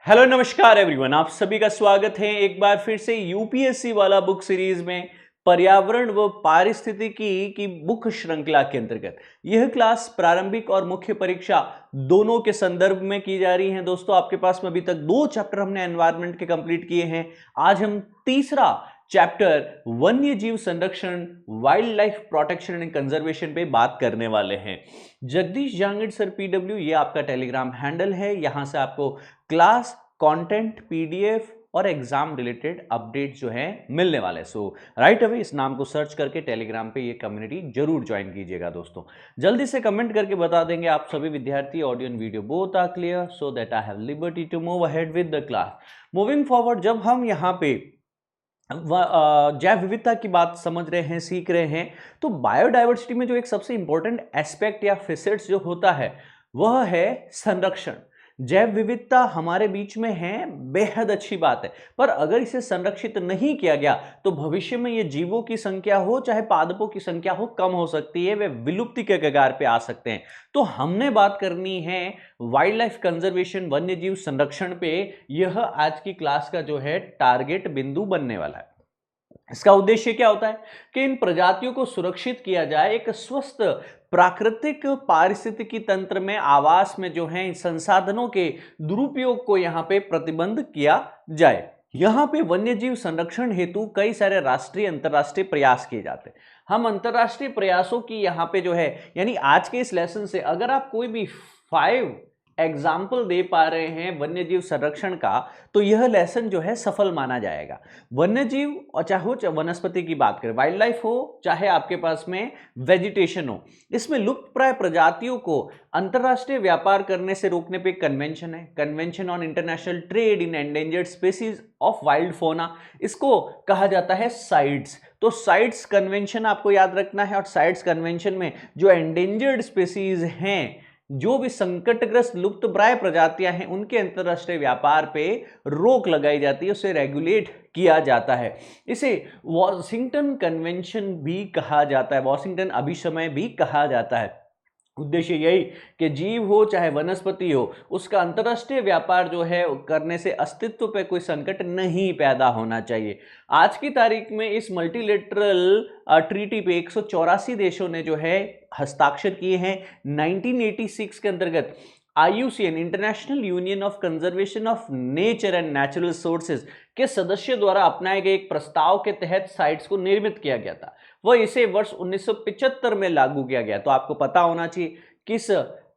Hello नमस्कार everyone, आप सभी का स्वागत है एक बार फिर से यूपीएससी वाला बुक सीरीज में पर्यावरण व पारिस्थितिकी की बुक श्रृंखला के अंतर्गत। यह क्लास प्रारंभिक और मुख्य परीक्षा दोनों के संदर्भ में की जा रही है। दोस्तों, आपके पास में अभी तक 2 चैप्टर हमने एनवायरनमेंट के कंप्लीट किए हैं। आज हम तीसरा चैप्टर वन्य जीव संरक्षण, wild life protection and conservation पे बात करने वाले हैं। जगदीश जांगिड़ सर पीडब्ल्यू, ये आपका टेलीग्राम हैंडल है। यहां से आपको क्लास, कंटेंट, पीडीएफ और एग्जाम रिलेटेड अपडेट जो है मिलने वाले। सो राइट अवे इस नाम को सर्च करके टेलीग्राम पे ये कम्युनिटी जरूर ज्वाइन कीजिएगा। दोस्तों, जल्दी से कमेंट करके बता देंगे आप सभी विद्यार्थी audio and video both are clear, so that I have liberty to move ahead with the class. Moving forward, जब हम यहाँ पे जैव विविधता की बात समझ रहे हैं, सीख रहे हैं, तो बायोडायवर्सिटी में जो एक सबसे इंपॉर्टेंट एस्पेक्ट या फेसेट्स जो होता है वह है संरक्षण। जैव विविधता हमारे बीच में है, बेहद अच्छी बात है, पर अगर इसे संरक्षित नहीं किया गया तो भविष्य में ये जीवों की संख्या हो चाहे पादपों की संख्या हो, कम हो सकती है, वे विलुप्ति के कगार पे आ सकते हैं। तो हमने बात करनी है वाइल्ड लाइफ कंजर्वेशन, वन्य जीव संरक्षण पे। यह आज की क्लास का जो है टारगेट बिंदु बनने वाला है। इसका उद्देश्य क्या होता है कि इन प्रजातियों को सुरक्षित किया जाए, एक स्वस्थ प्राकृतिक पारिस्थितिकी तंत्र में आवास में जो है संसाधनों के दुरुपयोग को यहां पे प्रतिबंध किया जाए। यहां पे वन्यजीव संरक्षण हेतु कई सारे राष्ट्रीय अंतर्राष्ट्रीय प्रयास किए जाते हैं। हम अंतर्राष्ट्रीय प्रयासों की यहां पे जो है, यानी आज के इस लेसन से अगर आप कोई भी 5 एग्जाम्पल दे पा रहे हैं वन्यजीव संरक्षण का, तो यह लेसन जो है सफल माना जाएगा। वन्यजीव और चाहे वनस्पति की बात करें, वाइल्ड लाइफ हो चाहे आपके पास में वेजिटेशन हो, इसमें लुप्त प्राय प्रजातियों को अंतरराष्ट्रीय व्यापार करने से रोकने पे कन्वेंशन है, convention on international trade in endangered species of wild फोना। इसको कहा जाता है साइट्स। तो साइट्स कन्वेंशन आपको याद रखना है, और साइट्स कन्वेंशन में जो एंडेंजर्ड स्पीसीज हैं, जो भी संकटग्रस्त लुप्त प्राय प्रजातियां हैं, उनके अंतरराष्ट्रीय व्यापार पे रोक लगाई जाती है, उसे रेगुलेट किया जाता है। इसे वॉशिंगटन कन्वेंशन भी कहा जाता है, वॉशिंगटन अभिसमय भी कहा जाता है। उद्देश्य यही कि जीव हो चाहे वनस्पति हो, उसका अंतरराष्ट्रीय व्यापार जो है करने से अस्तित्व पे कोई संकट नहीं पैदा होना चाहिए। आज की तारीख में इस मल्टीलेटरल ट्रीटी पे 184 देशों ने जो है हस्ताक्षर किए हैं। 1986 के अंतर्गत IUCN, international union of conservation of nature and natural sources के सदस्यों द्वारा अपनाए गए एक प्रस्ताव के तहत साइट्स को निर्मित किया गया था। वह इसे वर्ष 1975 में लागू किया गया। तो आपको पता होना चाहिए किस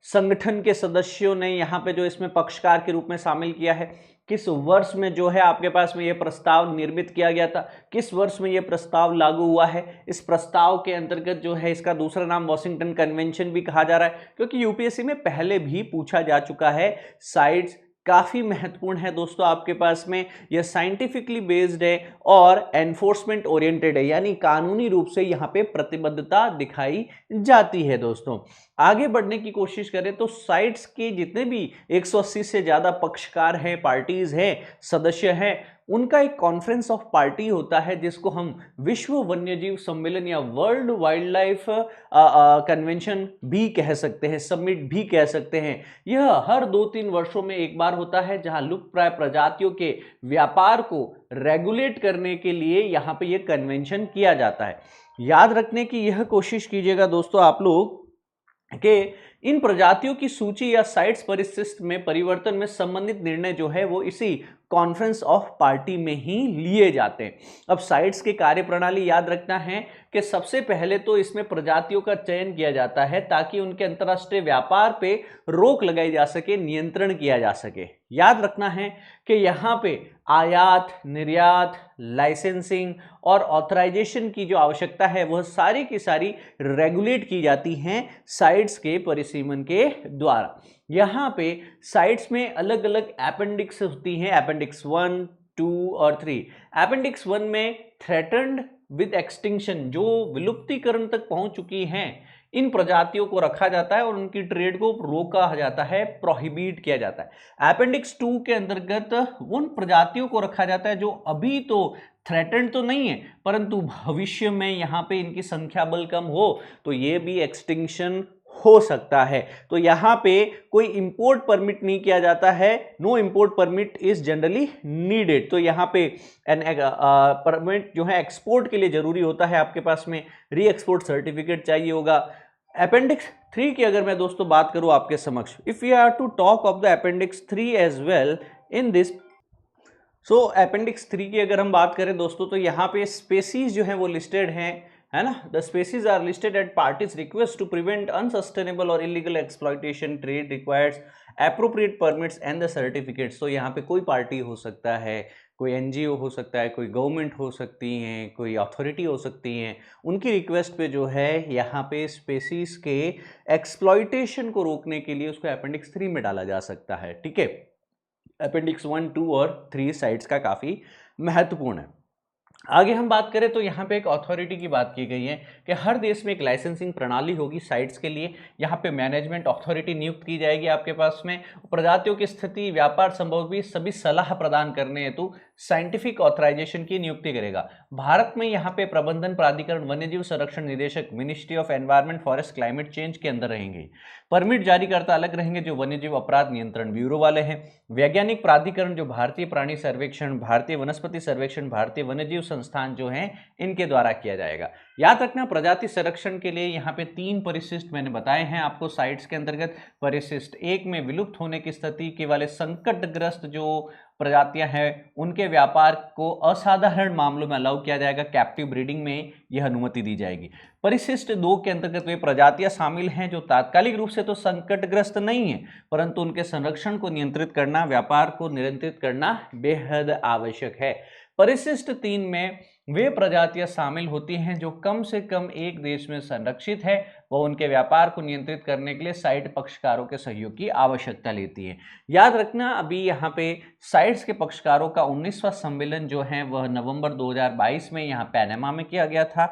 संगठन के सदस्यों ने यहाँ पे जो इसमें पक्षकार के रूप में शामिल किया है, किस वर्ष में जो है आपके पास में ये प्रस्ताव निर्मित किया गया था, किस वर्ष में ये प्रस्ताव लागू हुआ है। इस प्रस्ताव के अंतर्गत जो है इसका दूसरा नाम वॉशिंगटन कन्वेंशन भी कहा जा रहा है, क्योंकि यूपीएससी में पहले भी पूछा जा चुका है। साइट्स काफी महत्वपूर्ण है दोस्तों आपके पास में, यह साइंटिफिकली बेस्ड है और एनफोर्समेंट ओरिएंटेड है, यानी कानूनी रूप से यहाँ पे प्रतिबद्धता दिखाई जाती है। दोस्तों, आगे बढ़ने की कोशिश करें तो साइट्स के जितने भी 180 से ज्यादा पक्षकार हैं, पार्टीज हैं, सदस्य हैं, उनका एक कॉन्फ्रेंस ऑफ पार्टी होता है, जिसको हम विश्व वन्यजीव सम्मेलन या वर्ल्ड वाइल्ड लाइफ कन्वेंशन भी कह सकते हैं, समिट भी कह सकते हैं। यह हर 2-3 वर्षों में एक बार होता है, जहां लुप्त प्राय प्रजातियों के व्यापार को रेगुलेट करने के लिए यहाँ पे यह कन्वेंशन किया जाता है। याद रखने की यह कोशिश कीजिएगा दोस्तों आप लोग कि इन प्रजातियों की सूची या साइट्स परिशिष्ट में परिवर्तन में संबंधित निर्णय जो है वो इसी कॉन्फ्रेंस ऑफ पार्टी में ही लिए जाते हैं। अब साइट्स की कार्यप्रणाली याद रखना है कि सबसे पहले तो इसमें प्रजातियों का चयन किया जाता है ताकि उनके अंतर्राष्ट्रीय व्यापार पे रोक लगाई जा सके, नियंत्रण किया जा सके। याद रखना है कि यहाँ पे आयात, निर्यात, लाइसेंसिंग और ऑथराइजेशन की जो आवश्यकता है वह सारी की सारी रेगुलेट की जाती हैं साइट्स के परिसीमन के द्वारा। यहाँ पे साइट्स में अलग अलग अपेंडिक्स होती हैं, अपेंडिक्स 1, 2 और 3। अपेंडिक्स 1 में थ्रेटन्ड विद एक्सटिंक्शन, जो विलुप्तिकरण तक पहुंच चुकी हैं, इन प्रजातियों को रखा जाता है और उनकी ट्रेड को रोका जाता है, प्रोहिबिट किया जाता है। अपेंडिक्स 2 के अंतर्गत उन प्रजातियों को रखा जाता है जो अभी तो थ्रेटन्ड तो नहीं है, परंतु भविष्य में यहाँ पे इनकी संख्या बल कम हो तो ये भी एक्सटिंक्शन हो सकता है। तो यहाँ पे कोई इंपोर्ट परमिट नहीं किया जाता है, no import permit is generally needed. तो यहाँ पे परमिट जो है एक्सपोर्ट के लिए जरूरी होता है, आपके पास में री एक्सपोर्ट सर्टिफिकेट चाहिए होगा। अपेंडिक्स 3 की अगर मैं दोस्तों बात करूं आपके समक्ष, if you are to talk of the appendix 3 as well in this, so appendix 3 की अगर हम बात करें दोस्तों, तो यहाँ पे स्पेसीज जो है वो लिस्टेड हैं, है ना। The species are listed at parties request to prevent unsustainable और illegal exploitation, trade requires appropriate permits and the certificates. तो यहाँ पे कोई पार्टी हो सकता है, कोई एनजीओ हो सकता है, कोई गवर्नमेंट हो सकती हैं, कोई अथॉरिटी हो सकती हैं, उनकी रिक्वेस्ट पे जो है यहाँ पे स्पेसीज के एक्सप्लॉयटेशन को रोकने के लिए उसको अपेंडिक्स 3 में डाला जा सकता है, ठीक है। अपेंडिक्स 1, 2 और 3 साइट्स का काफ़ी महत्वपूर्ण है। आगे हम बात करें तो यहाँ पे एक अथॉरिटी की बात की गई है कि हर देश में एक लाइसेंसिंग प्रणाली होगी साइट्स के लिए। यहाँ पे मैनेजमेंट अथॉरिटी नियुक्त की जाएगी आपके पास में, प्रजातियों की स्थिति, व्यापार संभव भी सभी सलाह प्रदान करने हेतु साइंटिफिक ऑथराइजेशन की नियुक्ति करेगा। भारत में यहाँ पे प्रबंधन प्राधिकरण वन्यजीव संरक्षण निदेशक ministry of environment forest climate change के अंदर रहेंगे। परमिट जारीकर्ता अलग रहेंगे जो वन्यजीव अपराध नियंत्रण ब्यूरो वाले हैं। वैज्ञानिक प्राधिकरण जो भारतीय प्राणी सर्वेक्षण, भारतीय वनस्पति सर्वेक्षण, भारतीय वन्यजीव संस्थान जो हैं इनके द्वारा किया जाएगा। याद रखना प्रजाति संरक्षण के लिए यहाँ पे 3 परिशिष्ट मैंने बताए हैं आपको साइट्स के अंतर्गत। परिशिष्ट 1 में विलुप्त होने की स्थिति के वाले संकटग्रस्त जो प्रजातियां हैं उनके व्यापार को असाधारण मामलों में अलाउ किया जाएगा, कैप्टिव ब्रीडिंग में यह अनुमति दी जाएगी। परिशिष्ट 2 के अंतर्गत वे प्रजातियां शामिल हैं जो तात्कालिक रूप से तो संकटग्रस्त नहीं है, परंतु उनके संरक्षण को नियंत्रित करना, व्यापार को नियंत्रित करना बेहद आवश्यक है। परिशिष्ट 3 में वे प्रजातियां शामिल होती हैं जो कम से कम एक देश में संरक्षित है व उनके व्यापार को नियंत्रित करने के लिए साइट पक्षकारों के सहयोग की आवश्यकता लेती है। याद रखना अभी यहाँ पे साइट्स के पक्षकारों का 19वां सम्मेलन जो है वह नवंबर 2022 में यहाँ पैनामा में किया गया था।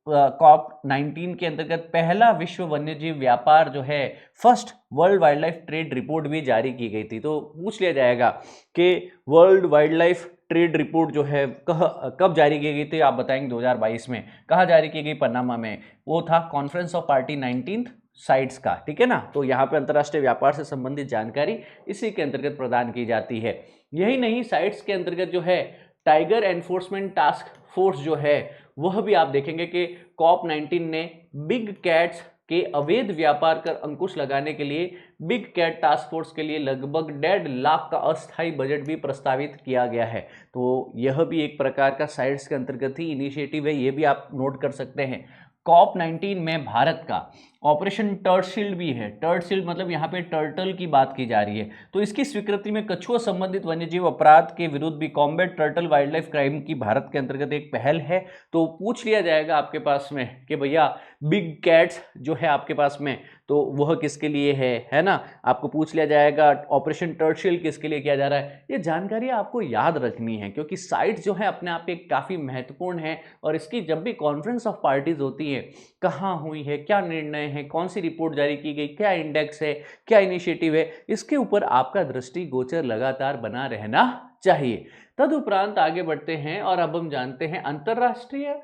कॉप 19 के अंतर्गत पहला विश्व वन्यजीव व्यापार जो है first world wild life trade report भी जारी की गई थी। तो पूछ लिया जाएगा कि world wild life trade report जो है कब जारी की गई थी, आप बताएंगे 2022 में। कहाँ जारी की गई? पनामा में। वो था conference of party 19th sites का, ठीक है ना। तो यहाँ पे अंतर्राष्ट्रीय व्यापार से संबंधित जानकारी इसी के अंतर्गत प्रदान की जाती है। यही नहीं, साइट्स के अंतर्गत जो है टाइगर एनफोर्समेंट टास्क फोर्स जो है वह भी आप देखेंगे कि कॉप 19 ने बिग कैट्स के अवैध व्यापार कर अंकुश लगाने के लिए बिग कैट टास्क फोर्स के लिए लगभग 1.5 लाख का अस्थायी बजट भी प्रस्तावित किया गया है। तो यह भी एक प्रकार का साइट्स के अंतर्गत ही इनिशिएटिव है, ये भी आप नोट कर सकते हैं। कॉप 19 में भारत का ऑपरेशन टर्टशील्ड भी है। टर्टशील्ड मतलब यहाँ पे टर्टल की बात की जा रही है। तो इसकी स्वीकृति में कछुआ संबंधित वन्यजीव अपराध के विरुद्ध भी combat turtle wild life crime की भारत के अंतर्गत एक पहल है। तो पूछ लिया जाएगा आपके पास में कि भैया बिग कैट्स जो है आपके पास में तो वह किसके लिए है ना। आपको पूछ लिया जाएगा ऑपरेशन टर्टशील्ड किसके लिए किया जा रहा है। ये जानकारी आपको याद रखनी है क्योंकि साइट्स जो है अपने आप में काफ़ी महत्वपूर्ण है और इसकी जब भी कॉन्फ्रेंस ऑफ पार्टीज होती है, कहाँ हुई है, क्या निर्णय है, कौन सी रिपोर्ट जारी की गई, क्या इंडेक्स है, क्या इनिशिएटिव है, इसके ऊपर आपका दृष्टिगोचर लगातार बना रहना चाहिए। तदुपरांत आगे बढ़ते हैं और अब हम जानते हैं अंतरराष्ट्रीय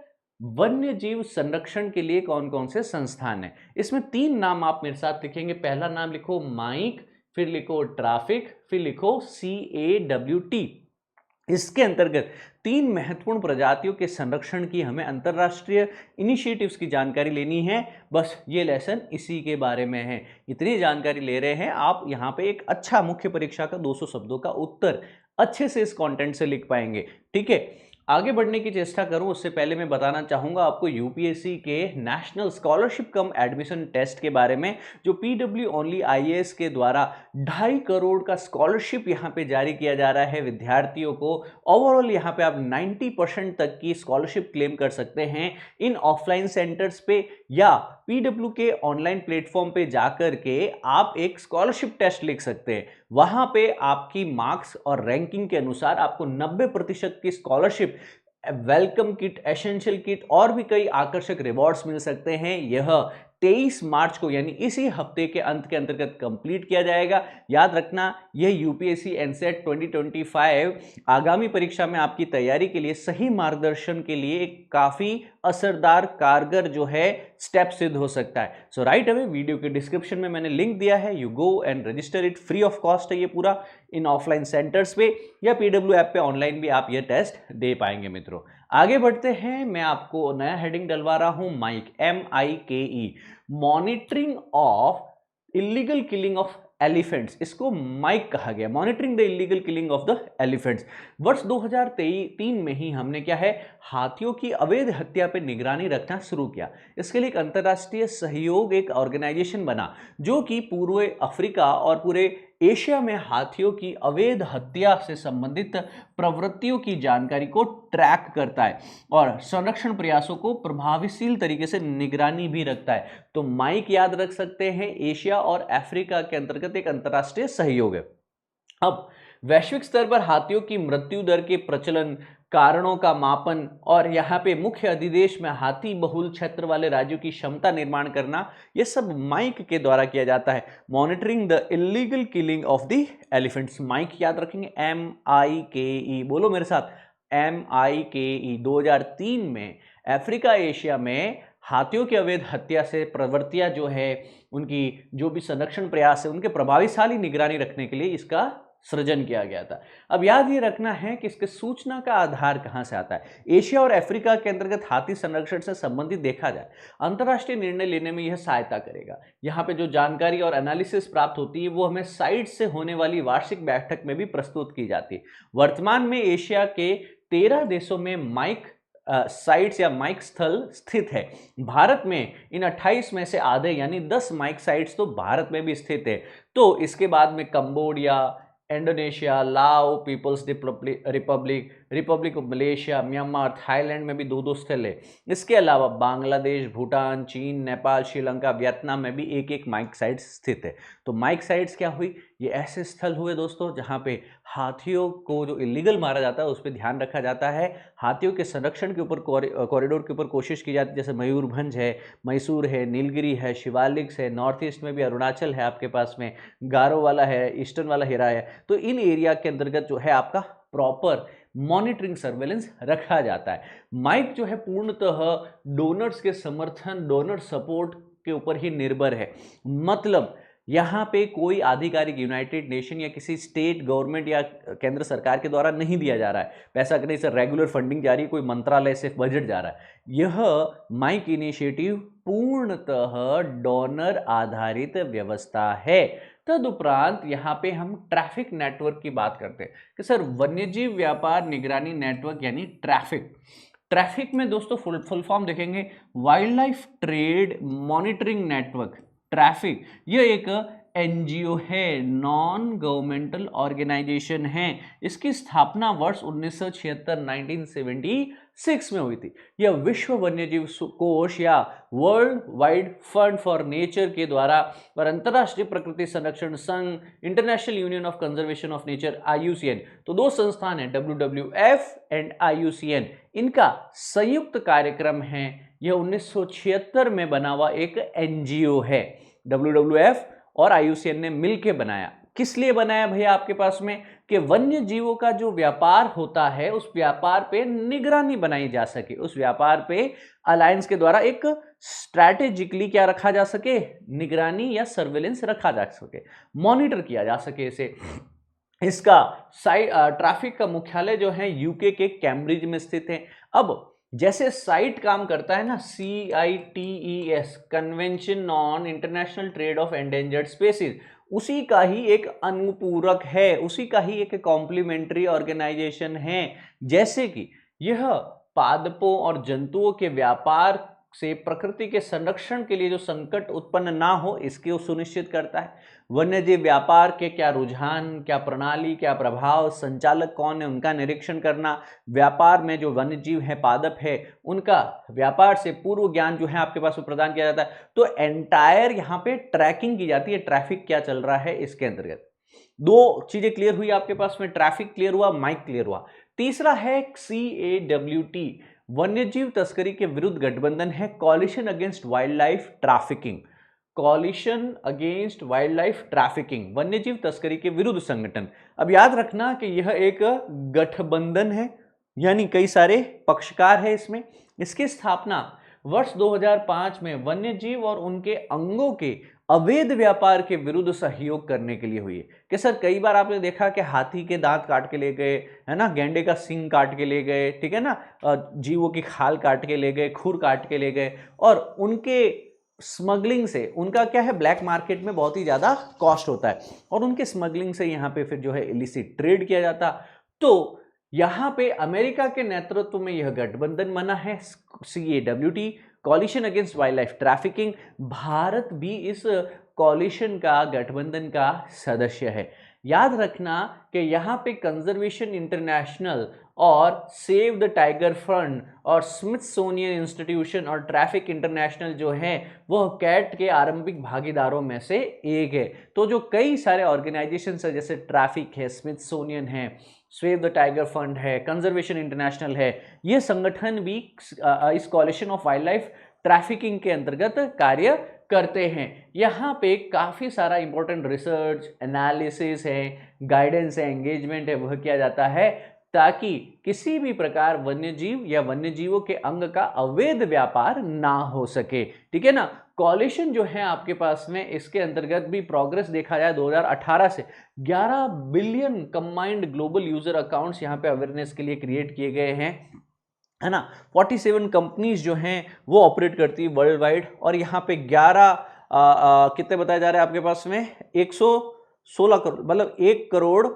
वन्य जीव संरक्षण के लिए कौन कौन से संस्थान हैं। इसमें 3 नाम आप मेरे साथ लिखेंगे। पहला नाम लिखो माइक, फिर लिखो ट्रैफिक, फिर लिखो CAWT। इसके अंतर्गत 3 महत्वपूर्ण प्रजातियों के संरक्षण की हमें अंतरराष्ट्रीय इनिशिएटिव्स की जानकारी लेनी है। बस ये लेसन इसी के बारे में है। इतनी जानकारी ले रहे हैं आप, यहाँ पे एक अच्छा मुख्य परीक्षा का 200 शब्दों का उत्तर अच्छे से इस कंटेंट से लिख पाएंगे, ठीक है। आगे बढ़ने की चेष्टा करूं उससे पहले मैं बताना चाहूंगा आपको यूपीएससी के नेशनल स्कॉलरशिप कम एडमिशन टेस्ट के बारे में, जो PW ओनली IAS के द्वारा 2.5 करोड़ का स्कॉलरशिप यहां पे जारी किया जा रहा है विद्यार्थियों को। ओवरऑल यहां पे आप 90% तक की स्कॉलरशिप क्लेम कर सकते हैं इन ऑफलाइन सेंटर्स पे या PW के ऑनलाइन प्लेटफॉर्म पे जाकर के आप एक स्कॉलरशिप टेस्ट लिख सकते हैं। वहां पे आपकी मार्क्स और रैंकिंग के अनुसार आपको 90% की scholarship, welcome kit, essential kit और भी कई आकर्षक रिवॉर्ड्स मिल सकते हैं। यह 23 मार्च को यानी इसी हफ्ते के अंत के अंतर्गत कंप्लीट किया जाएगा। याद रखना, यह यूपीएससी एनसेट 2025 आगामी परीक्षा में आपकी तैयारी के लिए सही मार्गदर्शन के लिए एक काफी असरदार कारगर जो है स्टेप सिद्ध हो सकता है। सो राइट अवे वीडियो के डिस्क्रिप्शन में मैंने लिंक दिया है, you go and register it, free of cost है ये पूरा, इन ऑफलाइन सेंटर्स पे या पीडब्ल्यू ऐप पे ऑनलाइन भी आप ये टेस्ट दे पाएंगे मित्रों। आगे बढ़ते हैं, मैं आपको नया हेडिंग डलवा रहा हूं, MIKE, MIKE, monitoring of illegal killing of elephants. इसको माइक कहा गया, monitoring the illegal killing of the elephants. वर्ष 2003 में ही हमने क्या है, हाथियों की अवैध हत्या पर निगरानी रखना शुरू किया। इसके लिए एक अंतर्राष्ट्रीय सहयोग एक ऑर्गेनाइजेशन बना जो कि पूर्व अफ्रीका और पूरे एशिया में हाथियों की अवैध हत्या से संबंधित प्रवृत्तियों की जानकारी को ट्रैक करता है और संरक्षण प्रयासों को प्रभावशील तरीके से निगरानी भी रखता है। तो माइक याद रख सकते हैं, एशिया और अफ्रीका के अंतर्गत एक अंतर्राष्ट्रीय सहयोग है। अब वैश्विक स्तर पर हाथियों की मृत्यु दर के प्रचलन, कारणों का मापन और यहाँ पे मुख्य अधिदेश में हाथी बहुल क्षेत्र वाले राज्यों की क्षमता निर्माण करना, यह सब माइक के द्वारा किया जाता है। Monitoring the illegal killing of the elephants, MIKE याद रखेंगे, MIKE, बोलो मेरे साथ, MIKE। 2003 में अफ्रीका एशिया में हाथियों की अवैध हत्या से प्रवृत्तियां जो है, उनकी जो भी संरक्षण प्रयास है, उनके प्रभावशाली निगरानी रखने के लिए इसका सृजन किया गया था। अब याद ये रखना है कि इसके सूचना का आधार कहां से आता है। एशिया और अफ्रीका के अंतर्गत हाथी संरक्षण से संबंधित देखा जाए, अंतर्राष्ट्रीय निर्णय लेने में यह सहायता करेगा। यहाँ पे जो जानकारी और एनालिसिस प्राप्त होती है वो हमें साइट से होने वाली वार्षिक बैठक में भी प्रस्तुत की जाती है। वर्तमान में एशिया के 13 देशों में माइक साइट्स या माइक स्थल स्थित है। भारत में इन 28 में से आधे यानी 10 माइक साइट्स तो भारत में भी स्थित है। तो इसके बाद में Cambodia, Indonesia, Lao People's Republic of Malaysia, Myanmar, Thailand में भी 2-2 स्थल है। इसके अलावा बांग्लादेश, भूटान, चीन, नेपाल, श्रीलंका, वियतनाम में भी एक एक माइक साइट्स स्थित है। तो माइक साइट्स क्या हुई, ये ऐसे स्थल हुए दोस्तों जहां पे हाथियों को जो इलीगल मारा जाता है उस पर ध्यान रखा जाता है। हाथियों के संरक्षण के ऊपर कॉरिडोर के ऊपर कोशिश की जाती है, जैसे मयूरभंज है, मैसूर है, नीलगिरी है, शिवालिक है, नॉर्थ ईस्ट में भी अरुणाचल है, आपके पास में गारो वाला है, ईस्टर्न वाला हिरा है। तो इन एरिया के अंतर्गत जो है आपका प्रॉपर मॉनिटरिंग सर्वेलेंस रखा जाता है। माइक जो है पूर्णतः डोनर्स के समर्थन, डोनर सपोर्ट के ऊपर ही निर्भर है। मतलब यहाँ पे कोई आधिकारिक यूनाइटेड नेशन या किसी स्टेट गवर्नमेंट या केंद्र सरकार के द्वारा नहीं दिया जा रहा है, पैसा कहीं से रेगुलर फंडिंग जा रही है, कोई मंत्रालय से बजट जा रहा है। यह माइक इनिशिएटिव पूर्णतः डोनर आधारित व्यवस्था है। तदुपरांत यहाँ पे हम ट्रैफिक नेटवर्क की बात करते हैं कि सर वन्यजीव व्यापार निगरानी नेटवर्क यानी ट्रैफिक में दोस्तों फुल फॉर्म देखेंगे, wild life trade monitoring network. Traffic यह एक NGO है, नॉन गवर्नमेंटल ऑर्गेनाइजेशन है। इसकी स्थापना वर्ष 1976 में हुई थी। यह विश्व वन्यजीव कोष या world wide fund for nature के द्वारा और अंतर्राष्ट्रीय प्रकृति संरक्षण संघ, international union of conservation of nature, IUCN, तो 2 संस्थान है, WWF एंड IUCN, इनका संयुक्त कार्यक्रम है। यह 1976 में बना हुआ एक NGO है। WWF और IUCN ने मिलकर बनाया। किस लिए बनाया भैया आपके पास में, कि वन्य जीवों का जो व्यापार होता है उस व्यापार पे निगरानी बनाई जा सके, उस व्यापार पे अलायंस के द्वारा एक स्ट्रैटेजिकली क्या रखा जा सके, निगरानी या सर्वेलेंस रखा जा सके, मॉनिटर किया जा सके इसे। इसका ट्रैफिक का मुख्यालय जो है यूके के कैम्ब्रिज में स्थित है। अब जैसे साइट काम करता है ना, CITES, convention on international trade off endangered species, उसी का ही एक अनुपूरक है, उसी का ही एक कॉम्प्लीमेंट्री ऑर्गेनाइजेशन है। जैसे कि यह पादपों और जंतुओं के व्यापार से प्रकृति के संरक्षण के लिए जो संकट उत्पन्न ना हो इसके सुनिश्चित करता है। वन्यजीव व्यापार के क्या रुझान, क्या प्रणाली, क्या प्रभाव, संचालक कौन है, उनका निरीक्षण करना, व्यापार में जो वन्यजीव है, पादप है, उनका व्यापार से पूर्व ज्ञान जो है आपके पास वो प्रदान किया जाता है। तो एंटायर यहाँ पे ट्रैकिंग की जाती है, ट्रैफिक क्या चल रहा है इसके अंतर्गत। 2 चीजें क्लियर हुई आपके पास में, ट्रैफिक क्लियर हुआ, माइक क्लियर हुआ। तीसरा है CAWT, वन्यजीव तस्करी के विरुद्ध गठबंधन है coalition against wild life trafficking. Coalition against wild life trafficking, वन्यजीव तस्करी के विरुद्ध संगठन। अब याद रखना कि यह एक गठबंधन है, यानी कई सारे पक्षकार है इसमें। इसकी स्थापना वर्ष 2005 में वन्यजीव और उनके अंगों के अवैध व्यापार के विरुद्ध सहयोग करने के लिए हुई है। कि सर कई बार आपने देखा कि हाथी के दांत काट के ले गए, है ना, गैंडे का सींग काट के ले गए, ठीक है ना, जीवों की खाल काट के ले गए, खुर काट के ले गए, और उनके स्मगलिंग से, उनका क्या है, ब्लैक मार्केट में बहुत ही ज्यादा कॉस्ट होता है, और उनके स्मगलिंग से यहाँ पे फिर जो है इलिसिट ट्रेड किया जाता। तो यहाँ पे अमेरिका के नेतृत्व में यह गठबंधन बना है CAWT, coalition against wild life trafficking. Bharat भी इस कॉलिशन का, गठबंधन का सदस्य है। याद रखना कि यहाँ पे कंजर्वेशन इंटरनेशनल और सेव द टाइगर फ्रंट और स्मिथसोनियन इंस्टीट्यूशन और ट्रैफिक इंटरनेशनल जो है वह कैट के आरंभिक भागीदारों में से एक है। तो जो कई सारे ऑर्गेनाइजेशन है, जैसे ट्रैफिक है, स्मिथसोनियन है, सेव द टाइगर फंड है, कंजर्वेशन इंटरनेशनल है, ये संगठन भी इस coalition of wild life trafficking के अंतर्गत कार्य करते हैं। यहाँ पे काफ़ी सारा इंपॉर्टेंट रिसर्च, एनालिसिस है, गाइडेंस है, एंगेजमेंट है, वह किया जाता है ताकि किसी भी प्रकार वन्यजीव या वन्यजीवों के अंग का अवैध व्यापार ना हो सके, ठीक है ना। कॉलिशन जो है आपके पास में, इसके अंतर्गत भी प्रोग्रेस देखा जाए 2018 से 11 billion combined global user accounts यहाँ पे अवेयरनेस के लिए क्रिएट किए गए हैं, है ना। 47 कंपनीज जो हैं वो ऑपरेट करती है वर्ल्ड वाइड, और यहाँ पे 11 कितने बताया जा रहे हैं आपके पास में, 116 करोड़, मतलब 1 करोड़,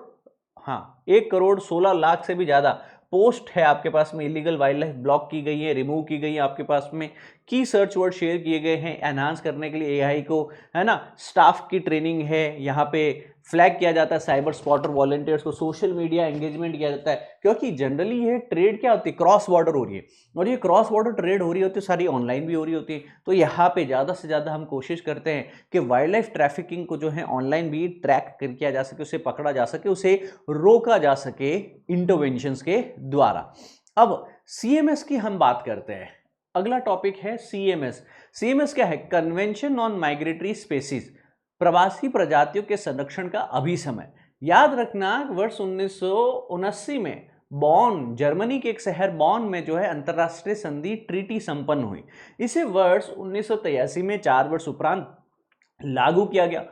हाँ 1 करोड़ 16 लाख से भी ज़्यादा पोस्ट है आपके पास में। इलीगल वाइल्ड लाइफ ब्लॉक की गई है, रिमूव की गई है आपके पास में। की सर्च वर्ड शेयर किए गए हैं एनहांस करने के लिए AI को, है ना। स्टाफ की ट्रेनिंग है, यहाँ पे फ्लैग किया जाता है साइबर स्पॉटर वॉलंटियर्स को, सोशल मीडिया एंगेजमेंट किया जाता है, क्योंकि जनरली ये ट्रेड क्या होती है, क्रॉस बॉर्डर हो रही है, और ये क्रॉस बॉर्डर ट्रेड हो रही होती है, सारी ऑनलाइन भी हो रही होती है। तो यहाँ पे ज़्यादा से ज़्यादा हम कोशिश करते हैं कि वाइल्ड लाइफ ट्रैफिकिंग को जो है ऑनलाइन भी ट्रैक किया जा सके, उसे पकड़ा जा सके, उसे रोका जा सके इंटरवेंशंस के द्वारा। अब CMS की हम बात करते हैं। अगला टॉपिक है CMS। CMS क्या है, कन्वेंशन ऑन माइग्रेटरी स्पेसीज, प्रवासी प्रजातियों के संरक्षण का अभिसमय। याद रखना वर्ष 1979 में बॉन, जर्मनी के एक शहर बॉन में जो है अंतरराष्ट्रीय संधि ट्रीटी संपन्न हुई। इसे वर्ष 1983 में 4 वर्ष उपरांत लागू किया गया।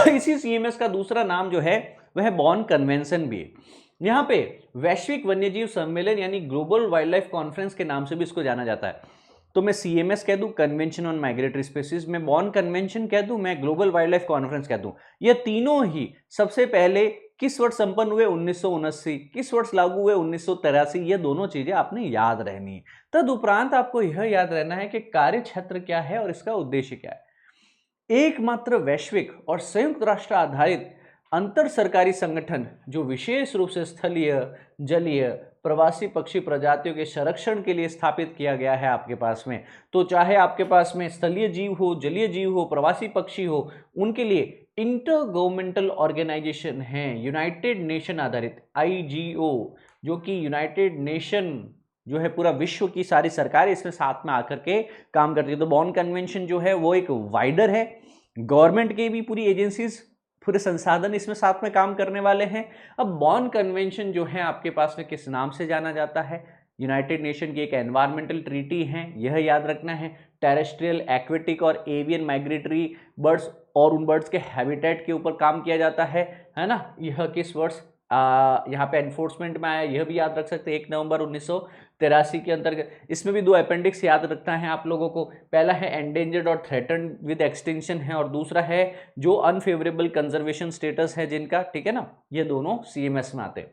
इसी CMS का दूसरा नाम जो है वह बॉन कन्वेंशन भी है। यहाँ पे वैश्विक वन्यजीव सम्मेलन यानी ग्लोबल वाइल्ड लाइफ कॉन्फ्रेंस के नाम से भी इसको जाना जाता है। तो मैं CMS कह दूं, कन्वेंशन ऑन माइग्रेटरी स्पीसीज, मैं बॉन कन्वेंशन कह दूं, मैं ग्लोबल वाइल्ड लाइफ कॉन्फ्रेंस कह दूं। ये तीनों ही सबसे पहले किस वर्ष संपन्न हुए, 1979। किस वर्ष लागू हुए, 1983। ये दोनों चीजें आपने याद रहनी है। तदुपरांत आपको यह याद रहना है कि कार्य क्षेत्र क्या है और इसका उद्देश्य क्या है। एकमात्र वैश्विक और संयुक्त राष्ट्र आधारित अंतर सरकारी संगठन जो विशेष रूप से स्थलीय, जलीय, प्रवासी पक्षी प्रजातियों के संरक्षण के लिए स्थापित किया गया है आपके पास में। तो चाहे आपके पास में स्थलीय जीव हो, जलीय जीव हो, प्रवासी पक्षी हो, उनके लिए इंटर गवर्नमेंटल ऑर्गेनाइजेशन है, यूनाइटेड नेशन आधारित IGO, जो कि यूनाइटेड नेशन जो है पूरा विश्व की सारी सरकारें इसमें साथ में आकर के काम करती है। तो बॉन कन्वेंशन जो है वो एक वाइडर है, गवर्नमेंट की भी पूरी एजेंसीज, पूरे संसाधन इसमें साथ में काम करने वाले हैं। अब बॉन कन्वेंशन जो है आपके पास में किस नाम से जाना जाता है, यूनाइटेड नेशन की एक एनवायरमेंटल ट्रीटी है, यह याद रखना है। टेरेस्ट्रियल, एक्वेटिक और एवियन माइग्रेटरी बर्ड्स और उन बर्ड्स के हैबिटेट के ऊपर काम किया जाता है ना। यह किस वर्ष यहाँ पे एनफोर्समेंट में आया, यह भी याद रख सकते हैं, 1 नवंबर 1983 के अंतर्गत। इसमें भी 2 अपेंडिक्स याद रखना है आप लोगों को। पहला है एंडेंजर्ड और थ्रेटन्ड विद एक्सटिंक्शन है, और दूसरा है जो अनफेवरेबल कंजर्वेशन स्टेटस है जिनका, ठीक है ना। ये दोनों CMS में आते हैं।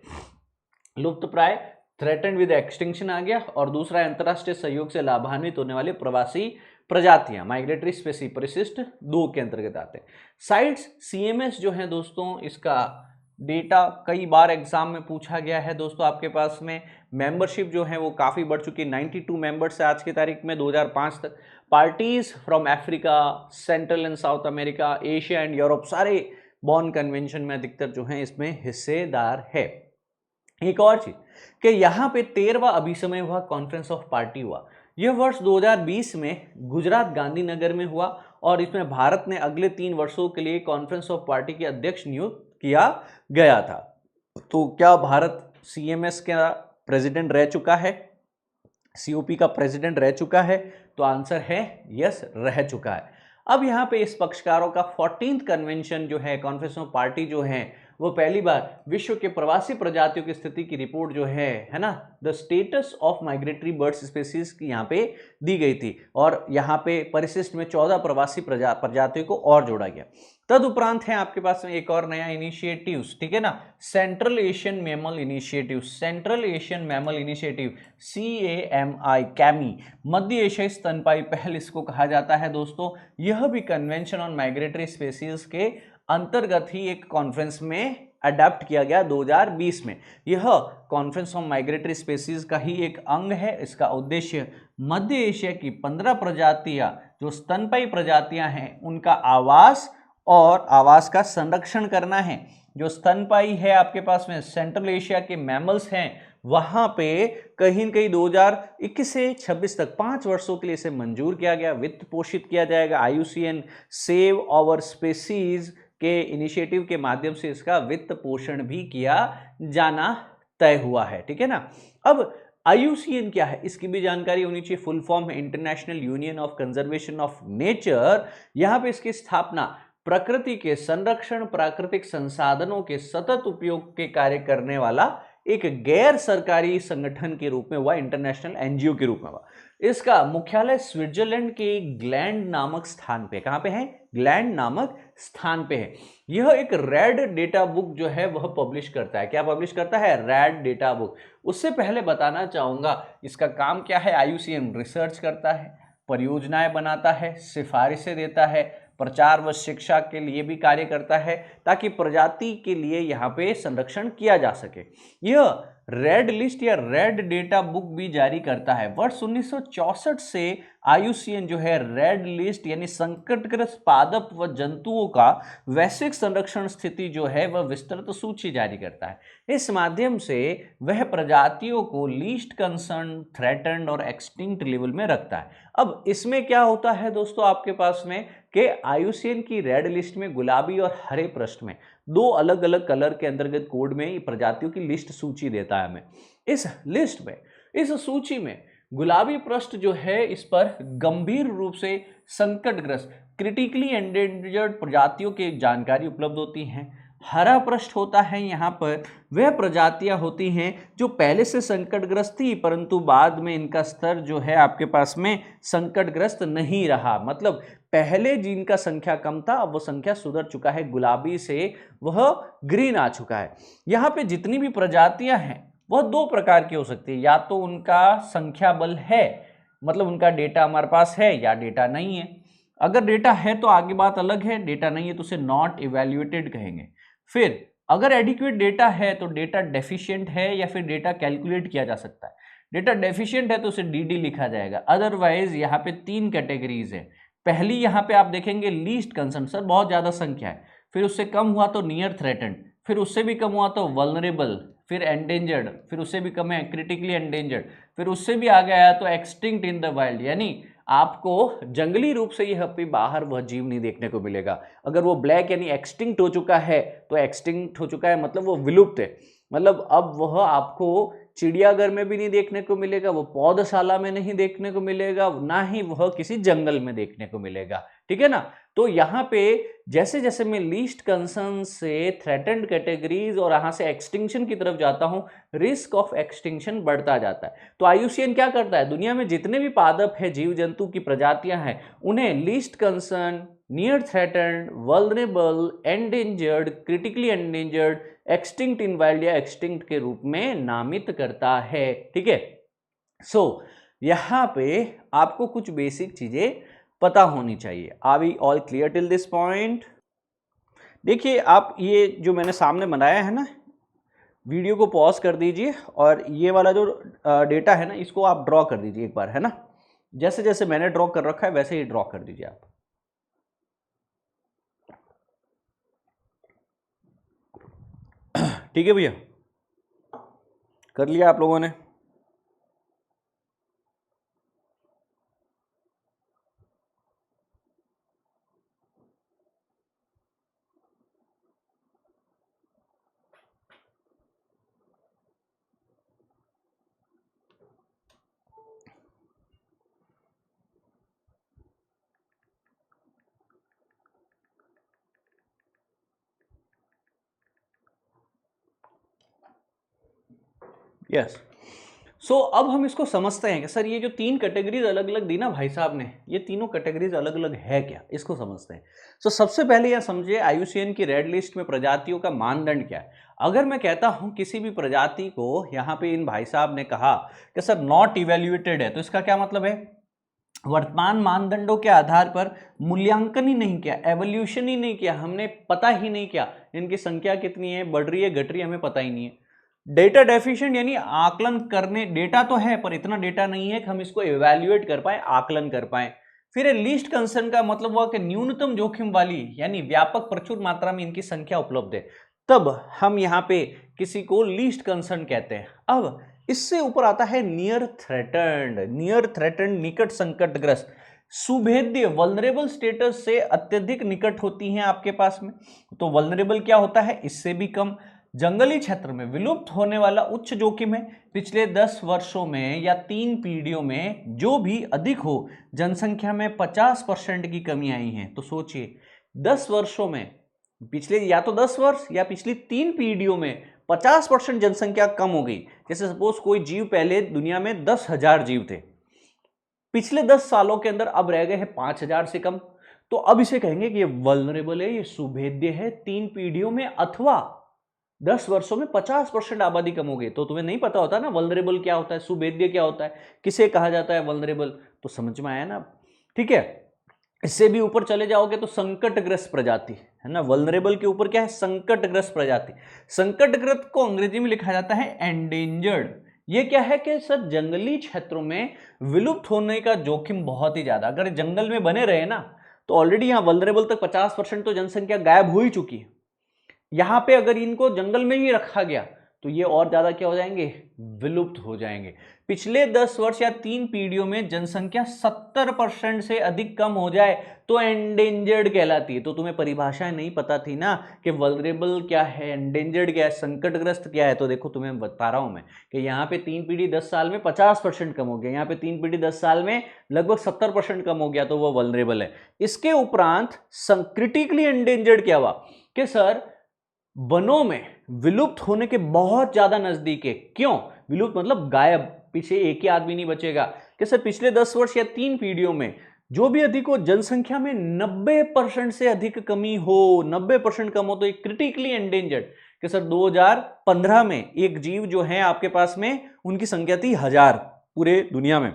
लुप्त प्राय, थ्रेटन्ड विद एक्सटिंक्शन आ गया, और दूसरा अंतरराष्ट्रीय सहयोग से लाभान्वित होने वाली प्रवासी प्रजातियां, माइग्रेटरी स्पेसी, परिशिष्ट 2 के अंतर्गत आते हैं। साइट्स CMS जो है दोस्तों, इसका डेटा कई बार एग्जाम में पूछा गया है दोस्तों। आपके पास में मेंबरशिप जो है वो काफ़ी बढ़ चुकी है, 92 मेंबर्स है आज की तारीख में 2005 तक। Parties from Africa, central and south America, Asia and Europe, सारे बॉन कन्वेंशन में अधिकतर जो है इसमें हिस्सेदार है। एक और चीज कि यहाँ पे 13वां अभिसमय हुआ कॉन्फ्रेंस ऑफ पार्टी हुआ। यह वर्ष 2020 में गुजरात गांधीनगर में हुआ और इसमें भारत ने अगले 3 वर्षों के लिए कॉन्फ्रेंस ऑफ पार्टी के अध्यक्ष नियुक्त किया गया था। तो क्या भारत सीएमएस का प्रेसिडेंट रह चुका है, सीओपी का प्रेसिडेंट रह चुका है? तो आंसर है यस, रह चुका है। अब यहाँ पे इस पक्षकारों का 14th कन्वेंशन जो है, कॉन्फ्रेंस ऑफ पार्टी जो है, वो पहली बार विश्व के प्रवासी प्रजातियों की स्थिति की रिपोर्ट जो है ना, the status of migratory birds species की यहाँ पे दी गई थी और यहाँ पे परिशिष्ट में 14 प्रवासी प्रजातियों को और जोड़ा गया। तदुपरांत है आपके पास में एक और नया इनिशिएटिव्स, ठीक है ना, central Asian mammal initiative, central Asian mammal initiative CAMI, chemo, मध्य एशियाई स्तनपाई पहल इसको कहा जाता है दोस्तों। यह भी कन्वेंशन ऑन माइग्रेटरी स्पीसीज के अंतर्गत ही एक कॉन्फ्रेंस में अडॉप्ट किया गया 2020 में। यह कॉन्फ्रेंस ऑन माइग्रेटरी स्पीसीज का ही एक अंग है। इसका उद्देश्य मध्य एशिया की 15 प्रजातियां जो स्तनपाई प्रजातियां हैं उनका आवास और आवास का संरक्षण करना है। जो स्तनपाई है आपके पास में सेंट्रल एशिया के मैमल्स हैं, वहां पे कहीं न कहीं 2021 से 26 तक 5 वर्षों के लिए इसे मंजूर किया गया, वित्त पोषित किया जाएगा। IUCN सेव आवर स्पीसीज के इनिशिएटिव के माध्यम से इसका वित्त पोषण भी किया जाना तय हुआ है, ठीक है ना। अब IUCN क्या है, इसकी भी जानकारी होनी चाहिए। फुल फॉर्म है international union of conservation of nature. यहां पे इसकी स्थापना प्रकृति के संरक्षण, प्राकृतिक संसाधनों के सतत उपयोग के कार्य करने वाला एक गैर सरकारी संगठन के रूप में हुआ, इंटरनेशनल NGO के रूप में हुआ। इसका मुख्यालय स्विट्जरलैंड के ग्लैंड नामक स्थान पे, कहां पे है, ग्लैंड नामक स्थान पे है। यह एक रेड डेटा बुक जो है वह पब्लिश करता है। क्या पब्लिश करता है? Red data book. उससे पहले बताना चाहूंगा इसका काम क्या है। IUCN रिसर्च करता है, परियोजनाएं बनाता है, सिफारिशें देता है, प्रचार व शिक्षा के लिए भी कार्य करता है ताकि प्रजाति के लिए यहाँ पे संरक्षण किया जा सके। यह रेड लिस्ट या रेड डेटा बुक भी जारी करता है। वर्ष 1964 से IUCN जो है रेड लिस्ट यानी संकटग्रस्त पादप व जंतुओं का वैश्विक संरक्षण स्थिति जो है वह विस्तृत सूची जारी करता है। इस माध्यम से वह प्रजातियों को लीस्ट कंसर्न, थ्रेटन्ड और एक्सटिंक्ट लेवल में रखता है। अब इसमें क्या होता है दोस्तों आपके पास में कि IUCN की रेड लिस्ट में गुलाबी और हरे पृष्ठ में 2 अलग अलग कलर के अंतर्गत कोड में प्रजातियों की लिस्ट सूची देता है हमें। इस लिस्ट में, इस सूची में गुलाबी पृष्ठ जो है इस पर गंभीर रूप से संकटग्रस्त क्रिटिकली एंडेंजर्ड प्रजातियों की जानकारी उपलब्ध होती है। हरा पृष्ठ होता है, यहाँ पर वह प्रजातियां होती हैं जो पहले से संकटग्रस्त थी परंतु बाद में इनका स्तर जो है आपके पास में संकटग्रस्त नहीं रहा, मतलब पहले जिनका संख्या कम था अब वो संख्या सुधर चुका है, गुलाबी से वह ग्रीन आ चुका है। यहाँ पे जितनी भी प्रजातियां हैं वह 2 प्रकार की हो सकती है, या तो उनका संख्या बल है, मतलब उनका डेटा हमारे पास है, या डेटा नहीं है। अगर डेटा है तो आगे बात अलग है, डेटा नहीं है तो उसे नॉट इवैल्यूएटेड कहेंगे। फिर अगर एडिक्वेट डेटा है तो डेटा डेफिशिएंट है या फिर डेटा कैलकुलेट किया जा सकता है। डेटा डेफिशिएंट है तो उसे DD लिखा जाएगा। अदरवाइज यहाँ पे 3 कैटेगरीज है। पहली यहाँ पे आप देखेंगे लीस्ट कंसर्न, सर बहुत ज्यादा संख्या है, फिर उससे कम हुआ तो नियर थ्रेटेंड, फिर उससे भी कम हुआ तो वल्नरेबल, फिर एंडेंजर्ड, फिर उससे भी कम है क्रिटिकली एंडेंजर्ड, फिर उससे भी आगे आया तो एक्सटिंक्ट इन द वाइल्ड, यानी आपको जंगली रूप से यह पे बाहर वह जीव नहीं देखने को मिलेगा। अगर वो ब्लैक यानी एक्सटिंक्ट हो चुका है तो एक्सटिंक्ट हो चुका है मतलब वो विलुप्त है, मतलब अब वह आपको चिड़ियाघर में भी नहीं देखने को मिलेगा, वो पौधशाला में नहीं देखने को मिलेगा, ना ही वह किसी जंगल में देखने को मिलेगा, ठीक है ना। तो यहाँ पे जैसे जैसे मैं लीस्ट कंसर्न से थ्रेटेंड कैटेगरीज और यहां से एक्सटिंक्शन की तरफ जाता हूं, रिस्क ऑफ एक्सटिंक्शन बढ़ता जाता है। तो IUCN क्या करता है, दुनिया में जितने भी पादप है, जीव जंतु की प्रजातियां हैं, उन्हें least concern, near threatened, vulnerable, endangered, critically endangered, extinct इन वाइल्ड या एक्सटिंक्ट के रूप में नामित करता है, ठीक है। सो यहां पे आपको कुछ बेसिक चीजें पता होनी चाहिए। Are we all clear till this point? देखिए आप ये जो मैंने सामने बनाया है ना, वीडियो को पॉज कर दीजिए और ये वाला जो डेटा है ना इसको आप ड्रॉ कर दीजिए एक बार, है ना। जैसे जैसे मैंने ड्रॉ कर रखा है वैसे ही ड्रॉ कर दीजिए आप। ठीक है भैया। कर लिया आप लोगों ने? यस। सो अब हम इसको समझते हैं कि सर ये जो तीन कैटेगरीज अलग अलग दी ना भाई साहब ने, ये तीनों कैटेगरीज अलग अलग है क्या, इसको समझते हैं। सो सबसे पहले यह समझिए IUCN की रेड लिस्ट में प्रजातियों का मानदंड क्या है। अगर मैं कहता हूं किसी भी प्रजाति को, यहां पे इन भाई साहब ने कहा कि सर नॉट इवेल्युएटेड है, तो इसका क्या मतलब है? वर्तमान मानदंडों के आधार पर मूल्यांकन ही नहीं किया, एवोल्यूशन ही नहीं किया, हमने पता ही नहीं किया इनकी संख्या कितनी है, बढ़ रही है घट रही है, हमें पता ही नहीं है। डेटा डेफिशिएंट यानी आकलन करने, डेटा तो है पर इतना डेटा नहीं है कि हम इसको इवैल्यूएट कर पाए, आकलन कर पाए। फिर लीस्ट कंसर्न का मतलब हुआ कि न्यूनतम जोखिम वाली, यानी व्यापक प्रचुर मात्रा में इनकी संख्या उपलब्ध है, तब हम यहां पे किसी को लीस्ट कंसर्न कहते हैं। अब इससे ऊपर आता है नियर थ्रेटन्ड। नियर थ्रेटन्ड निकट संकटग्रस्त, सुभेद्य वल्नरेबल स्टेटस से अत्यधिक निकट होती हैं आपके पास में। तो वल्नरेबल क्या होता है? इससे भी कम। जंगली क्षेत्र में विलुप्त होने वाला उच्च जोखिम है। पिछले 10 वर्षों में या 3 पीढ़ियों में जो भी अधिक हो, जनसंख्या में 50% की कमी आई है। तो सोचिए 10 वर्षों में, पिछले या तो 10 वर्ष या पिछली 3 पीढ़ियों में 50% जनसंख्या कम हो गई। जैसे सपोज कोई जीव, पहले दुनिया में 10,000 जीव थे, पिछले 10 सालों के अंदर अब रह गए हैं 5,000 से कम। तो अब इसे कहेंगे कि ये वल्नरेबल है, ये सुभेद्य है। 3 पीढ़ियों में अथवा 10 वर्षों में 50% आबादी कम हो गई। तो तुम्हें नहीं पता होता ना वल्नरेबल क्या होता है, सुभेद्य क्या होता है, किसे कहा जाता है वल्नरेबल, तो समझ में आया ना? ठीक है। इससे भी ऊपर चले जाओगे तो संकटग्रस्त प्रजाति है ना। वल्नरेबल के ऊपर क्या है? संकटग्रस्त प्रजाति। संकटग्रस्त को अंग्रेजी में लिखा जाता है एंडेंजर्ड। ये क्या है कि सर जंगली क्षेत्रों में विलुप्त होने का जोखिम बहुत ही ज्यादा। अगर जंगल में बने रहे ना तो ऑलरेडी यहां वल्नरेबल तक 50% तो जनसंख्या गायब हो ही चुकी है। यहां पे अगर इनको जंगल में ही रखा गया तो ये और ज्यादा क्या हो जाएंगे? विलुप्त हो जाएंगे। पिछले 10 वर्ष या 3 पीढ़ियों में जनसंख्या 70% से अधिक कम हो जाए तो एंडेंजर्ड कहलाती है। तो तुम्हें परिभाषाएं नहीं पता थी ना कि वल्नरेबल क्या है, एंडेंजर्ड क्या है, संकटग्रस्त क्या है। तो देखो तुम्हें बता रहा हूं मैं कि यहाँ पे 3 पीढ़ी 10 साल में 50% कम हो गया, यहाँ पे 3 पीढ़ी 10 साल में लगभग 70% कम हो गया, तो वो वल्नरेबल है। इसके उपरांत क्रिटिकली एंडेंजर्ड क्या हुआ कि सर वनों में विलुप्त होने के बहुत ज्यादा नजदीक है। क्यों विलुप्त? मतलब गायब, पीछे एक ही आदमी नहीं बचेगा। कि सर पिछले 10 वर्ष या 3 पीढ़ियों में जो भी अधिक हो, जनसंख्या में 90% से अधिक कमी हो, 90% कम हो, तो एक क्रिटिकली एंडेंजर्ड। कि सर 2015 में एक जीव जो है आपके पास में, उनकी संख्या थी 1000 पूरे दुनिया में,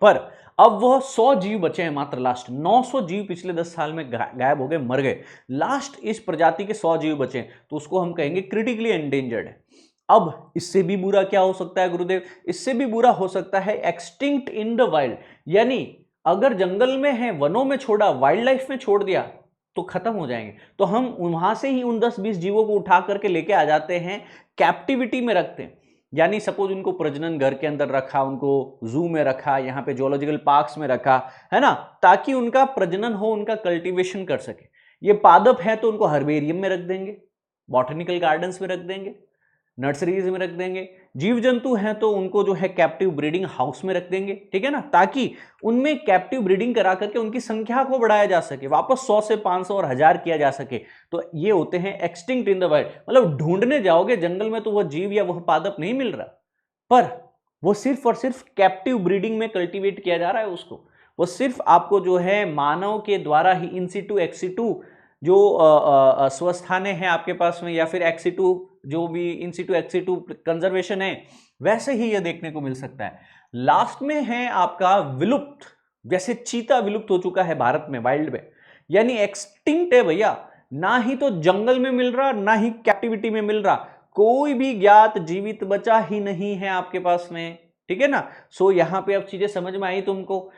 पर अब वह 100 जीव बचे हैं मात्र। लास्ट 900 जीव पिछले 10 साल में गायब हो गए, मर गए। लास्ट इस प्रजाति के 100 जीव बचे, तो उसको हम कहेंगे क्रिटिकली एंडेंजर्ड है। अब इससे भी बुरा क्या हो सकता है गुरुदेव? इससे भी बुरा हो सकता है एक्सटिंक्ट इन द वाइल्ड। यानी अगर जंगल में है, वनों में छोड़ा, वाइल्ड लाइफ में छोड़ दिया तो खत्म हो जाएंगे। तो हम वहां से ही उन 10-20 जीवों को उठा करके लेके आ जाते हैं, कैप्टिविटी में रखते हैं। यानी सपोज उनको प्रजनन घर के अंदर रखा, उनको जू में रखा, यहाँ पे जोलॉजिकल पार्क्स में रखा, है ना, ताकि उनका प्रजनन हो, उनका कल्टीवेशन कर सके। ये पादप है तो उनको हर्बेरियम में रख देंगे, बॉटनिकल गार्डन्स में रख देंगे, नर्सरीज में रख देंगे। जीव जंतु हैं तो उनको जो है कैप्टिव ब्रीडिंग हाउस में रख देंगे, ठीक है ना, ताकि उनमें कैप्टिव ब्रीडिंग करा करके उनकी संख्या को बढ़ाया जा सके, वापस 100 से 500 और 1000 किया जा सके। तो ये होते हैं एक्सटिंक्ट इन द वाइल्ड। मतलब ढूंढने जाओगे जंगल में तो वह जीव या वह पादप नहीं मिल रहा, पर वो सिर्फ और सिर्फ कैप्टिव ब्रीडिंग में कल्टीवेट किया जा रहा है उसको। वो सिर्फ आपको जो है मानव के द्वारा ही इंसिटू एक्सिटू जो स्वस्थाने हैं आपके पास में, या फिर एक्सिटू जो भी इंसिटू एक्सिटू कंजर्वेशन है, वैसे ही यह देखने को मिल सकता है। लास्ट में है आपका विलुप्त। जैसे चीता विलुप्त हो चुका है भारत में वाइल्ड में, यानी एक्सटिंक्ट है भैया। ना ही तो जंगल में मिल रहा, ना ही कैप्टिविटी में मिल रहा, कोई भी ज्ञात जीवित बचा ही नहीं है आपके पास में, ठीक है ना। सो यहां पे अब चीजें समझ में आई तुमको।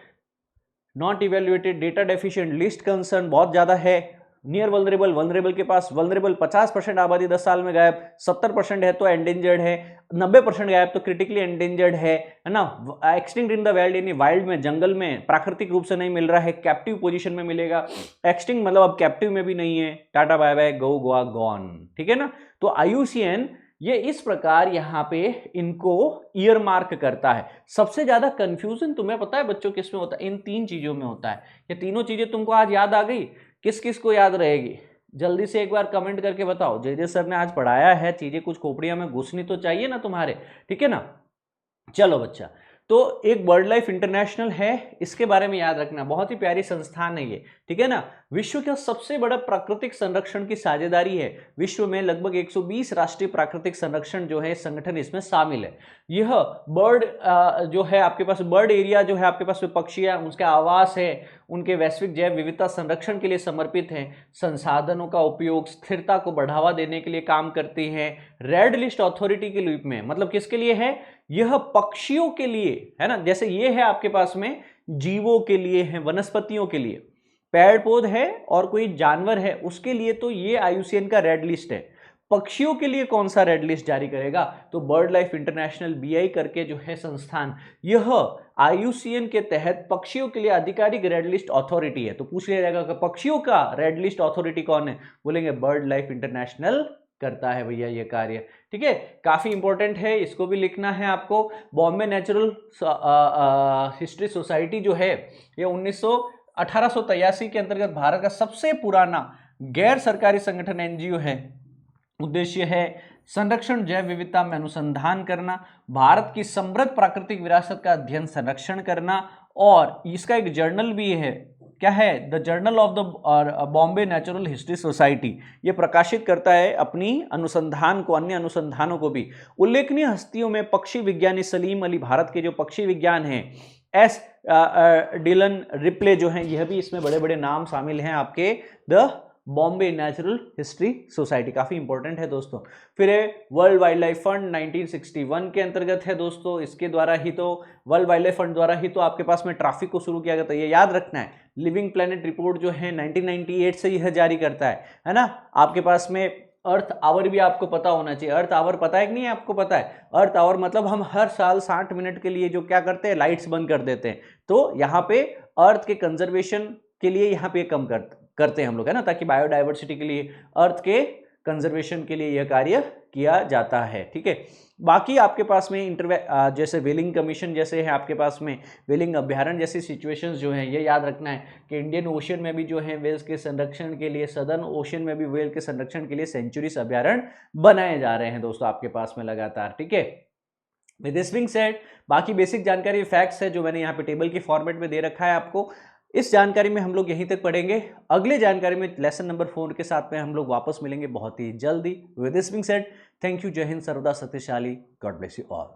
Not evaluated, data deficient, list concern बहुत ज्यादा है, नियर वल्नरेबल, वल्नरेबल के पास वल्नरेबल 50% आबादी 10 साल में गायब, 70% है तो एंडेंजर्ड है, 90% गायब तो क्रिटिकली एंडेंजर्ड है ना। एक्सटिंक्ट इन द वाइल्ड यानी वाइल्ड में, जंगल में प्राकृतिक रूप से नहीं मिल रहा है, कैप्टिव पोजीशन में मिलेगा। एक्सटिंक्ट मतलब अब कैप्टिव में भी नहीं है, टाटा बाय बाय, गो गोवा गॉन, ठीक है ना। तो IUCN ये इस प्रकार यहाँ पे इनको ईयर मार्क करता है। सबसे ज्यादा कंफ्यूजन तुम्हें पता है बच्चों किस में होता है? इन 3 चीजों में होता है। ये तीनों चीजें तुमको आज याद आ गई? किस किस को याद रहेगी? जल्दी से एक बार कमेंट करके बताओ। जे सर ने आज पढ़ाया है, चीजें कुछ खोपड़िया में घुसनी तो चाहिए ना तुम्हारे, ठीक है ना। चलो बच्चा, तो एक बर्ड लाइफ इंटरनेशनल है, इसके बारे में याद रखना, बहुत ही प्यारी संस्थान है ये, ठीक है ना। विश्व का सबसे बड़ा प्राकृतिक संरक्षण की साझेदारी है। विश्व में लगभग 120 राष्ट्रीय प्राकृतिक संरक्षण जो है संगठन इसमें शामिल है। यह बर्ड जो है आपके पास, बर्ड एरिया जो है आपके पास, पक्षियां, उसके आवास है, उनके वैश्विक जैव विविधता संरक्षण के लिए समर्पित है। संसाधनों का उपयोग स्थिरता को बढ़ावा देने के लिए काम करती है। रेड लिस्ट अथॉरिटी के रूप में, मतलब किसके लिए है? यह पक्षियों के लिए है ना, जैसे ये है आपके पास में जीवों के लिए है, वनस्पतियों के लिए, पेड़ पौध है और कोई जानवर है उसके लिए, तो ये IUCN का रेड लिस्ट है। पक्षियों के लिए कौन सा रेड लिस्ट जारी करेगा? तो बर्ड लाइफ इंटरनेशनल BI करके जो है संस्थान, यह IUCN के तहत पक्षियों के लिए आधिकारिक रेड लिस्ट अथॉरिटी है। तो पूछ लिया जाएगा कि पक्षियों का रेड लिस्ट अथॉरिटी कौन है? बोलेंगे बर्ड लाइफ इंटरनेशनल करता है भैया ये कार्य, ठीक है। काफी इंपॉर्टेंट है, इसको भी लिखना है आपको। बॉम्बे नेचुरल हिस्ट्री सोसाइटी जो है ये 1883 के अंतर्गत भारत का सबसे पुराना गैर सरकारी संगठन NGO है। उद्देश्य है संरक्षण, जैव विविधता में अनुसंधान करना, भारत की समृद्ध प्राकृतिक विरासत का अध्ययन, संरक्षण करना, और इसका एक जर्नल भी है, क्या है? The journal of the Bombay natural history society. ये प्रकाशित करता है अपनी अनुसंधान को, अन्य अनुसंधानों को भी। उल्लेखनीय हस्तियों में पक्षी विज्ञानी सलीम अली, भारत के जो पक्षी विज्ञान हैं, S डिलन रिप्ले जो हैं, यह भी इसमें बड़े बड़े नाम शामिल हैं आपके the Bombay natural history society. काफी इंपॉर्टेंट है दोस्तों। फिर है वर्ल्ड वाइल्ड लाइफ फंड 1961 के अंतर्गत है दोस्तों, इसके द्वारा ही तो, वर्ल्ड वाइल्ड लाइफ फंड द्वारा ही तो आपके पास में ट्रैफिक को शुरू किया गया था, ये याद रखना है। लिविंग प्लेनेट रिपोर्ट जो है 1998 से यह जारी करता है ना। आपके पास में अर्थ आवर भी आपको पता होना चाहिए। अर्थ आवर पता है कि नहीं आपको? पता है अर्थ आवर मतलब हम हर साल 60 मिनट के लिए जो क्या करते हैं, लाइट्स बंद कर देते हैं। तो यहाँ पे अर्थ के कंजर्वेशन के लिए यहाँ पे कम करते हैं हम लोग, है ना, ताकि बायोडाइवर्सिटी के लिए, अर्थ के कंजर्वेशन के लिए यह कार्य किया जाता है, ठीक है। बाकी आपके पास में जैसे वेलिंग कमीशन जैसे है आपके पास में, वेलिंग अभ्यारण्य जैसी सिचुएशंस जो हैं, ये याद रखना है कि इंडियन ओशन में भी जो है वेल्स के संरक्षण के लिए, सदर्न ओशन में भी वेल के संरक्षण के लिए सेंचुरीज अभ्यारण्य बनाए जा रहे हैं दोस्तों आपके पास में लगातार, ठीक है। विद दिस बीइंग सेड, बाकी बेसिक जानकारी फैक्ट्स है जो मैंने यहाँ पे टेबल के फॉर्मेट में दे रखा है आपको, इस जानकारी में हम लोग यहीं तक पढ़ेंगे। अगले जानकारी में लेसन नंबर 4 के साथ में हम लोग वापस मिलेंगे बहुत ही जल्दी। With this being said, thank you, जय हिंद, सर्वदा शक्तिशाली, गॉड ब्लेस यू ऑल।